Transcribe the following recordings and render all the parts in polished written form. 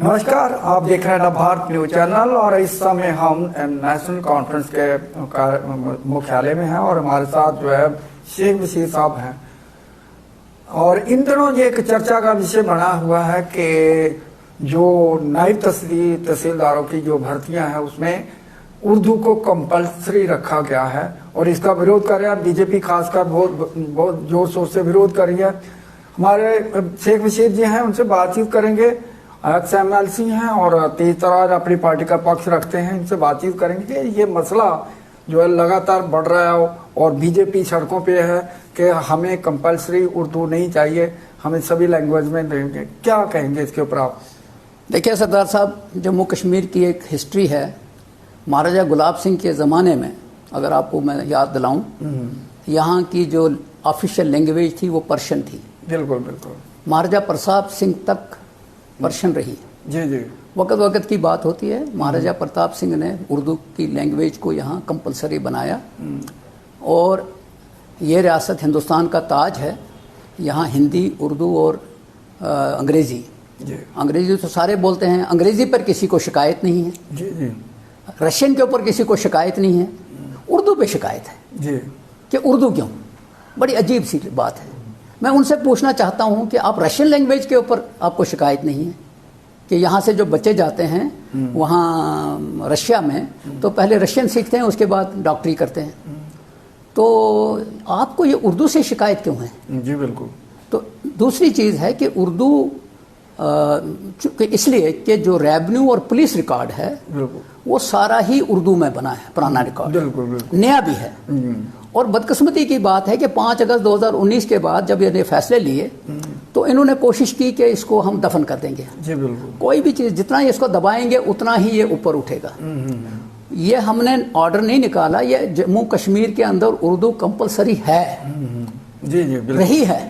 नमस्कार, आप देख रहे हैं नवभारत न्यूज चैनल और इस समय हम नेशनल कॉन्फ्रेंस के मुख्यालय में हैं और हमारे साथ जो है शेख बशीर साहब हैं। और इन दिनों ये एक चर्चा का विषय बना हुआ है कि जो नायब तहसीलदारों की जो भर्तियां हैं उसमें उर्दू को कंपल्सरी रखा गया है और इसका विरोध कर रहे हैं बीजेपी, खासकर बहुत जोर शोर से विरोध कर रही है। हमारे शेख बशीर जी हैं, उनसे बातचीत करेंगे। XMLC हैं और तेज तरार अपनी पार्टी का पक्ष रखते हैं, इनसे बातचीत करेंगे कि ये मसला जो है लगातार बढ़ रहा है और बीजेपी सड़कों पे है कि हमें कंपल्सरी उर्दू नहीं चाहिए, हमें सभी लैंग्वेज में देंगे। क्या कहेंगे इसके ऊपर आप? देखिए सरदार साहब, जम्मू कश्मीर की एक हिस्ट्री है। महाराजा गुलाब सिंह के ज़माने में, अगर आपको मैं याद दिलाऊं, यहाँ की जो ऑफिशियल लैंग्वेज थी वो पर्शियन थी। बिल्कुल बिल्कुल। महाराजा प्रताप सिंह तक पर्शियन रही। जी जी। वक्त की बात होती है, महाराजा प्रताप सिंह ने उर्दू की लैंग्वेज को यहाँ कंपलसरी बनाया और ये रियासत हिंदुस्तान का ताज है। यहाँ हिंदी, उर्दू और अंग्रेज़ी, अंग्रेज़ी तो सारे बोलते हैं, अंग्रेज़ी पर किसी को शिकायत नहीं है। जी जी। रशियन के ऊपर किसी को शिकायत नहीं है, उर्दू पे शिकायत है जी कि उर्दू क्यों। बड़ी अजीब सी बात है। मैं उनसे पूछना चाहता हूं कि आप रशियन लैंग्वेज के ऊपर आपको शिकायत नहीं है कि यहाँ से जो बच्चे जाते हैं वहाँ रशिया में तो पहले रशियन सीखते हैं, उसके बाद डॉक्टरी करते हैं, तो आपको ये उर्दू से शिकायत क्यों है? जी बिल्कुल। तो दूसरी चीज़ है कि उर्दू इसलिए कि जो रेवेन्यू और पुलिस रिकॉर्ड है वो सारा ही उर्दू में बना है, पुराना रिकॉर्ड। बिल्कुल बिल्कुल। नया भी है। और बदकिस्मती की बात है कि 5 अगस्त 2019 के बाद जब ये फैसले लिए तो इन्होंने कोशिश की कि इसको हम दफन कर देंगे। जी बिल्कुल। कोई भी चीज़ जितना ही इसको दबाएंगे उतना ही ये ऊपर उठेगा। ये हमने ऑर्डर नहीं निकाला, ये जम्मू कश्मीर के अंदर उर्दू कंपलसरी है। जी जी रही है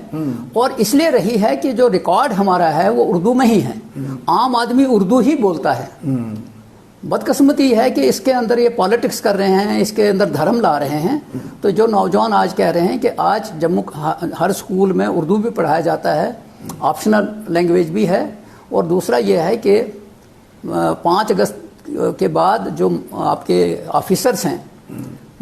और इसलिए रही है कि जो रिकॉर्ड हमारा है वो उर्दू में ही है। आम आदमी उर्दू ही बोलता है। बदकिस्मती है कि इसके अंदर ये पॉलिटिक्स कर रहे हैं, इसके अंदर धर्म ला रहे हैं। तो जो नौजवान आज कह रहे हैं कि आज जम्मू हर स्कूल में उर्दू भी पढ़ाया जाता है, ऑप्शनल लैंग्वेज भी है। और दूसरा ये है कि 5 अगस्त के बाद जो आपके ऑफिसर्स हैं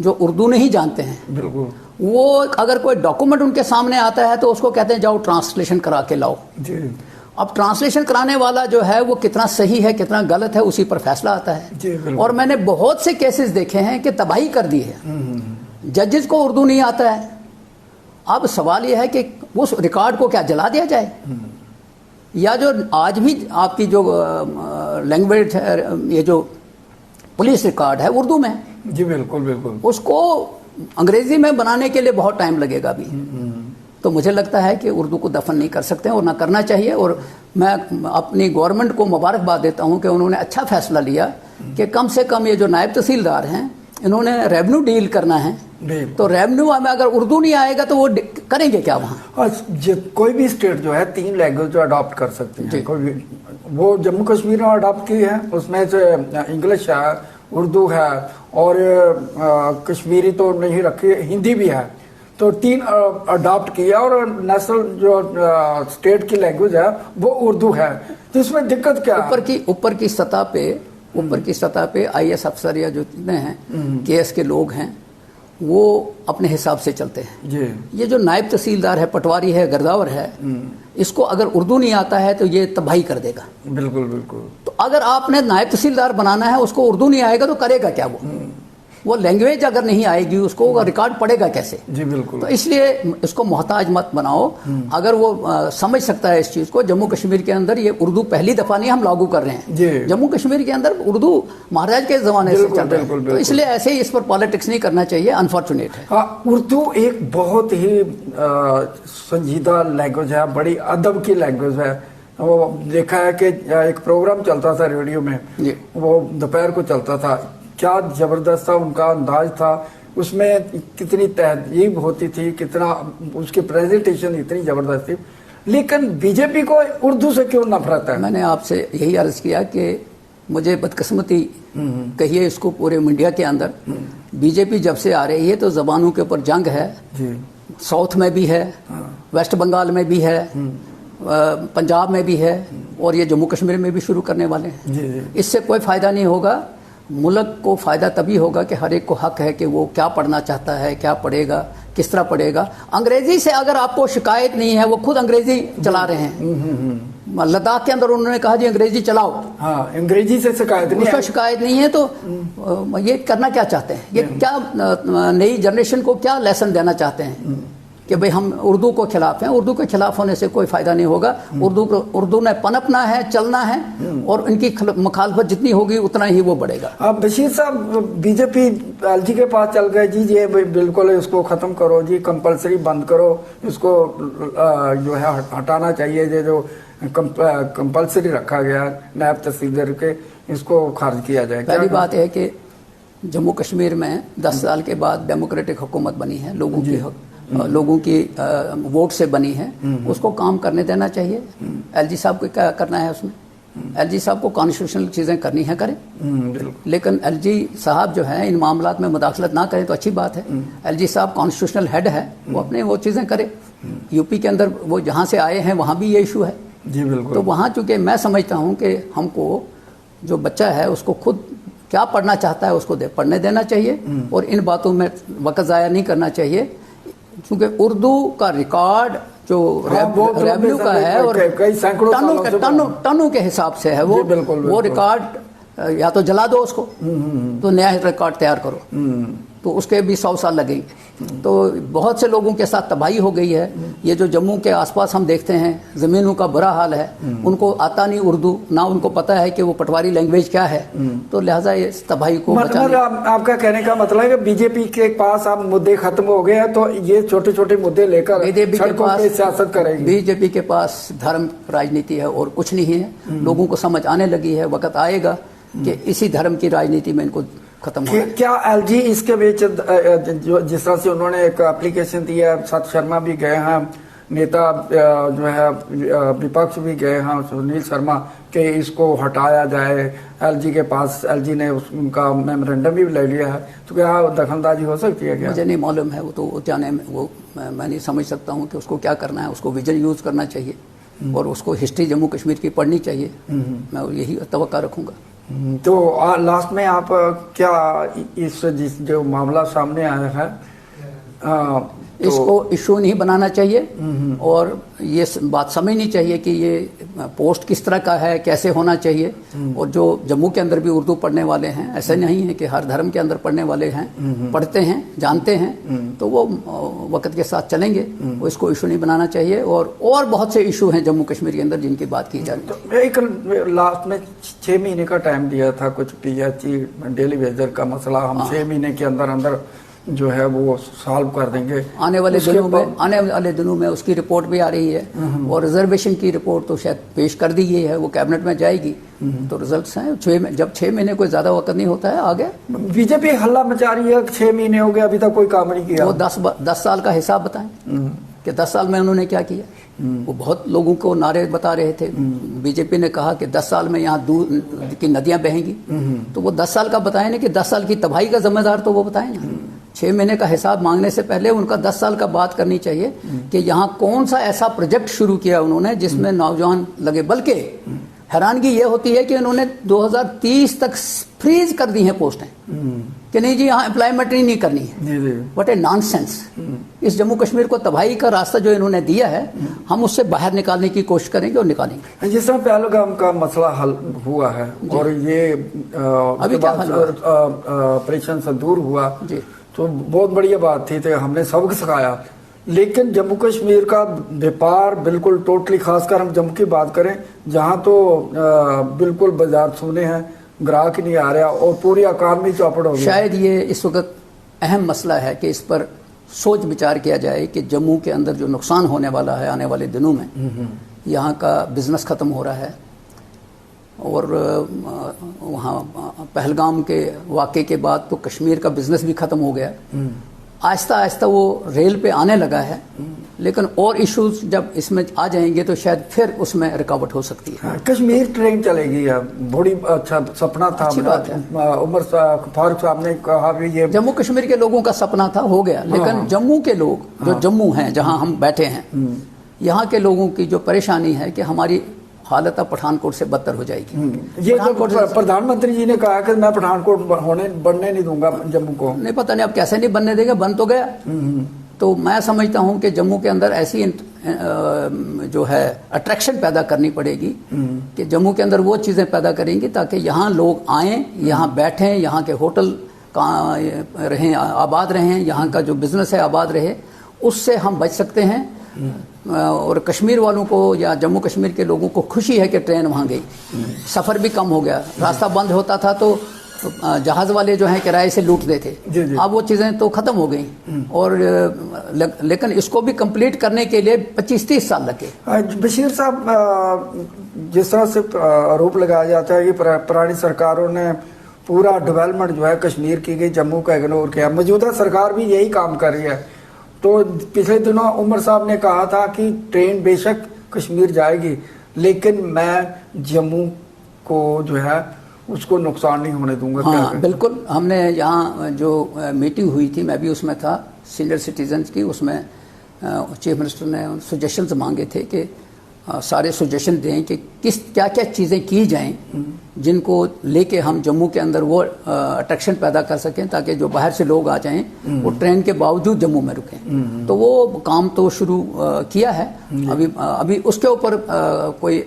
जो उर्दू नहीं जानते हैं, बिल्कुल, वो अगर कोई डॉक्यूमेंट उनके सामने आता है तो उसको कहते हैं जाओ ट्रांसलेशन करा के लाओ। जी। अब ट्रांसलेशन कराने वाला जो है वो कितना सही है कितना गलत है उसी पर फैसला आता है। और मैंने बहुत से केसेस देखे हैं कि तबाही कर दी है। जजेस को उर्दू नहीं आता है। अब सवाल यह है कि उस रिकॉर्ड को क्या जला दिया जाए, या जो आज भी आपकी जो लैंग्वेज है, ये जो पुलिस रिकॉर्ड है उर्दू में। जी बिल्कुल बिल्कुल। उसको अंग्रेजी में बनाने के लिए बहुत टाइम लगेगा अभी। तो मुझे लगता है कि उर्दू को दफन नहीं कर सकते और ना करना चाहिए। और मैं अपनी गवर्नमेंट को मुबारकबाद देता हूं कि उन्होंने अच्छा फैसला लिया कि कम से कम ये जो नायब तहसीलदार हैं इन्होंने रेवेन्यू डील करना है। तो रेवेन्यू में अगर उर्दू नहीं आएगा तो वो करेंगे क्या वहाँ? कोई भी स्टेट जो है 3 लैंग्वेज जो अडॉप्ट कर सकती है। कोई भी, वो जम्मू कश्मीर में अडॉप्ट की है, उसमें से इंग्लिश है, उर्दू है और कश्मीरी तो नहीं रखी, हिंदी भी है। तो 3 अडॉप्ट किया और नेशनल जो स्टेट की लैंग्वेज है वो उर्दू है। तो इसमें दिक्कत क्या है? ऊपर की सतह पे IAS अफसर या जो जितने हैं KS के लोग हैं वो अपने हिसाब से चलते हैं। जी। ये जो नायब तहसीलदार है, पटवारी है, गर्दावर है, इसको अगर उर्दू नहीं आता है तो ये तबाही कर देगा। बिल्कुल बिल्कुल। तो अगर आपने नायब तहसीलदार बनाना है, उसको उर्दू नहीं आएगा तो करेगा क्या? वो लैंग्वेज अगर नहीं आएगी उसको रिकॉर्ड पढ़ेगा कैसे? जी बिल्कुल। तो इसलिए इसको मोहताज मत बनाओ। अगर वो समझ सकता है इस चीज़ को, जम्मू कश्मीर के अंदर ये उर्दू पहली दफ़ा नहीं हम लागू कर रहे हैं। जम्मू कश्मीर के अंदर उर्दू महाराज के ज़माने से चल रहा है। तो इसलिए ऐसे ही इस पर पॉलिटिक्स नहीं करना चाहिए। अनफॉर्चुनेट है। हाँ, उर्दू एक बहुत ही संजीदा लैंग्वेज है, बड़ी अदब की लैंग्वेज है। वो देखा है कि एक प्रोग्राम चलता था रेडियो में, वो दोपहर को चलता था, क्या जबरदस्त था उनका अंदाज था, उसमें कितनी तहजीब होती थी, कितना उसकी प्रेजेंटेशन इतनी जबरदस्त थी। लेकिन बीजेपी को उर्दू से क्यों नफरत है? मैंने आपसे यही अर्ज किया कि मुझे बदकिस्मती कहिए इसको पूरे मीडिया के अंदर, बीजेपी जब से आ रही है तो जबानों के ऊपर जंग है। साउथ में भी है, वेस्ट बंगाल में भी है, पंजाब में भी है और ये जम्मू कश्मीर में भी शुरू करने वाले हैं। जी जी। इससे कोई फ़ायदा नहीं होगा। मुल्क को फ़ायदा तभी होगा कि हर एक को हक है कि वो क्या पढ़ना चाहता है, क्या पढ़ेगा, किस तरह पढ़ेगा। अंग्रेज़ी से अगर आपको शिकायत नहीं है, वो खुद अंग्रेज़ी चला रहे हैं। लद्दाख के अंदर उन्होंने कहा जी अंग्रेज़ी चलाओ। हाँ, अंग्रेजी से शिकायत नहीं उसका है। शिकायत नहीं है तो ये करना क्या चाहते हैं? ये क्या नई जनरेशन को क्या लेसन देना चाहते हैं कि भाई हम उर्दू को खिलाफ हैं? उर्दू के खिलाफ होने से कोई फायदा नहीं होगा। उर्दू ने पनपना है, चलना है और इनकी मुखालफत जितनी होगी उतना ही वो बढ़ेगा। अब बशीर साहब, बीजेपी एलजी के पास चल गए जी, ये बिल्कुल इसको खत्म करो जी, कंपलसरी बंद करो, इसको जो है हटाना चाहिए। ये जो कंपलसरी रखा गया नायब तहसीलदार के, इसको खारिज किया जाए। पहली बात है कि जम्मू कश्मीर में 10 साल के बाद डेमोक्रेटिक हुकूमत बनी है, लोगों की वोट से बनी है, उसको काम करने देना चाहिए। एलजी साहब को क्या करना है उसमें? एलजी साहब को कॉन्स्टिट्यूशनल चीज़ें करनी है, करें। लेकिन एलजी साहब जो है इन मामलात में मुदाखलत ना करें तो अच्छी बात है। एलजी साहब कॉन्स्टिट्यूशनल हेड है, वो अपने वो चीज़ें करें। यूपी के अंदर वो जहाँ से आए हैं वहाँ भी ये इशू है जी, बिल्कुल। तो वहाँ चूँकि मैं समझता हूँ कि हमको जो बच्चा है उसको खुद क्या पढ़ना चाहता है उसको पढ़ने देना चाहिए और इन बातों में वक्त ज़ाया नहीं करना चाहिए, क्योंकि उर्दू का रिकॉर्ड जो रेवेन्यू का है और टनों के हिसाब से है वो रिकॉर्ड या तो जला दो उसको, तो नया रिकॉर्ड तैयार करो, तो उसके भी 100 साल लगेंगे। तो बहुत से लोगों के साथ तबाही हो गई है। ये जो जम्मू के आसपास हम देखते हैं ज़मीनों का बुरा हाल है, उनको आता नहीं उर्दू, ना उनको पता है कि वो पटवारी लैंग्वेज क्या है, तो लिहाजा ये तबाही को मतलब आपका कहने का मतलब है कि बीजेपी के पास अब मुद्दे खत्म हो गए हैं, तो ये छोटे छोटे मुद्दे लेकर सड़कों पे सियासत करेगी। बीजेपी के पास धर्म राजनीति है और कुछ नहीं है। लोगों को समझ आने लगी है, वक्त आएगा कि इसी धर्म की राजनीति में इनको खत्म हो। क्या एलजी इसके बीच जो जिस तरह से उन्होंने एक एप्लीकेशन दी है, सत शर्मा भी गए हैं, नेता जो है विपक्ष भी गए हैं, सुनील शर्मा, कि इसको हटाया जाए एलजी के पास, एलजी ने उनका मेमोरेंडम भी ले लिया है, तो क्या दखलंदाजी हो सकती है? क्या मुझे नहीं मालूम है, वो तो जाने में वो मैं नहीं समझ सकता हूँ कि उसको क्या करना है। उसको विजन यूज़ करना चाहिए और उसको हिस्ट्री जम्मू कश्मीर की पढ़नी चाहिए। मैं यही तवक्का रखूँगा। तो लास्ट में आप क्या इस जो मामला सामने आया है तो इसको इशू नहीं बनाना चाहिए और ये बात समझनी चाहिए कि ये पोस्ट किस तरह का है, कैसे होना चाहिए। और जो जम्मू के अंदर भी उर्दू पढ़ने वाले हैं, ऐसा नहीं है कि हर धर्म के अंदर पढ़ने वाले हैं, पढ़ते हैं, जानते हैं, तो वो वक्त के साथ चलेंगे। वो इसको इशू नहीं बनाना चाहिए। और बहुत से इशू हैं जम्मू कश्मीर के अंदर जिनकी बात की जाए। तो एक लास्ट में 6 महीने का टाइम दिया था, कुछ पीएचई डेली वेजर का मसला हम 6 महीने के अंदर अंदर जो है वो सॉल्व कर देंगे। आने वाले दिनों में उसकी रिपोर्ट भी आ रही है और रिजर्वेशन की रिपोर्ट तो शायद पेश कर दी गई है, वो कैबिनेट में जाएगी। तो रिजल्ट्स हैं जब 6 महीने कोई ज्यादा वक्त नहीं होता है। आगे बीजेपी हल्ला मचा रही है, 6 महीने हो गए अभी तक कोई काम नहीं किया। वो 10 साल का हिसाब बताएं कि 10 साल में उन्होंने क्या किया। वो बहुत लोगों को नारे बता रहे थे। बीजेपी ने कहा कि 10 साल में यहाँ दूध की नदियां बहेंगी, तो वो 10 साल का बताएं ना कि 10 साल की तबाही का जिम्मेदार तो वो बताएं ना। 6 महीने का हिसाब मांगने से पहले उनका 10 साल का बात करनी चाहिए कि यहाँ कौन सा ऐसा प्रोजेक्ट शुरू किया उन्होंने जिसमें नौजवान लगे। बल्कि हैरानगी ये होती है कि उन्होंने 2030 तक फ्रीज कर दी हैं पोस्टें कि नहीं जी यहाँ एम्प्लॉयमेंट नहीं करनी है। What A nonsense. इस जम्मू कश्मीर को तबाही का रास्ता जो इन्होंने दिया है, हम उससे बाहर निकालने की कोशिश करेंगे और निकालेंगे। जिस तरह पहलगाम का मसला हल हुआ है और ये अभी क्या हल ऑपरेशन से दूर हुआ, तो बहुत बढ़िया बात थी, तो हमने सबक सिखाया। लेकिन जम्मू कश्मीर का व्यापार बिल्कुल टोटली, खासकर हम जम्मू की बात करें जहां तो बिल्कुल बाजार सुने हैं, ग्राहक नहीं आ रहा और पूरी इकॉनमी चौपट हो गई। शायद ये इस वक्त अहम मसला है कि इस पर सोच विचार किया जाए कि जम्मू के अंदर जो नुकसान होने वाला है आने वाले दिनों में, यहाँ का बिजनेस ख़त्म हो रहा है और वहाँ पहलगाम के वाक़े के बाद तो कश्मीर का बिजनेस भी ख़त्म हो गया। आहिस्ता आहिस्ता वो रेल पे आने लगा है, लेकिन और इश्यूज जब इसमें आ जाएंगे तो शायद फिर उसमें रुकावट हो सकती है। कश्मीर ट्रेन चलेगी, बड़ी अच्छा सपना था। उमर फारूक साहब ने कहा भी ये जम्मू कश्मीर के लोगों का सपना था, हो गया। लेकिन जम्मू के लोग जो जम्मू हैं जहां हम बैठे हैं, यहाँ के लोगों की जो परेशानी है कि हमारी हालत अब पठानकोट से बदतर हो जाएगी। ये तो प्रधानमंत्री जी ने कहा कि मैं पठानकोट बनने नहीं दूंगा जम्मू को। नहीं, पता नहीं अब कैसे नहीं बनने देंगे, बन तो गया। तो मैं समझता हूं कि जम्मू के अंदर ऐसी जो है अट्रैक्शन पैदा करनी पड़ेगी कि जम्मू के अंदर वो चीज़ें पैदा करेंगी ताकि यहाँ लोग आएँ, यहाँ बैठें, यहाँ के होटल रहें, आबाद रहें, यहाँ का जो बिजनेस है आबाद रहे, उससे हम बच सकते हैं। और कश्मीर वालों को या जम्मू कश्मीर के लोगों को खुशी है कि ट्रेन वहाँ गई, सफ़र भी कम हो गया। रास्ता बंद होता था तो जहाज़ वाले जो हैं किराए से लूटते थे, अब वो चीज़ें तो ख़त्म हो गई। और लेकिन इसको भी कंप्लीट करने के लिए 25-30 साल लगे। बशीर साहब, जिस तरह से आरोप लगाया जाता है कि पुरानी सरकारों ने पूरा डेवलपमेंट जो है कश्मीर की गई, जम्मू का इग्नोर किया, मौजूदा सरकार भी यही काम कर रही है। तो पिछले दिनों उमर साहब ने कहा था कि ट्रेन बेशक कश्मीर जाएगी लेकिन मैं जम्मू को जो है उसको नुकसान नहीं होने दूंगा। हाँ बिल्कुल, हमने यहाँ जो मीटिंग हुई थी मैं भी उसमें था, सीनियर सिटीजन्स की, उसमें चीफ मिनिस्टर ने सजेशंस मांगे थे कि सारे सजेशन दें कि क्या क्या चीज़ें की जाएं जिनको लेके हम जम्मू के अंदर वो अट्रैक्शन पैदा कर सकें ताकि जो बाहर से लोग आ जाएं वो ट्रेन के बावजूद जम्मू में रुकें। तो वो काम तो शुरू किया है, अभी उसके ऊपर कोई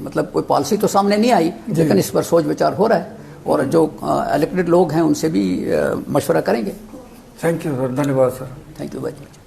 मतलब कोई पॉलिसी तो सामने नहीं आई, लेकिन इस पर सोच विचार हो रहा है और जो इलेक्टेड लोग हैं उनसे भी मशवरा करेंगे। थैंक यू सर, धन्यवाद sir. Thank you very much.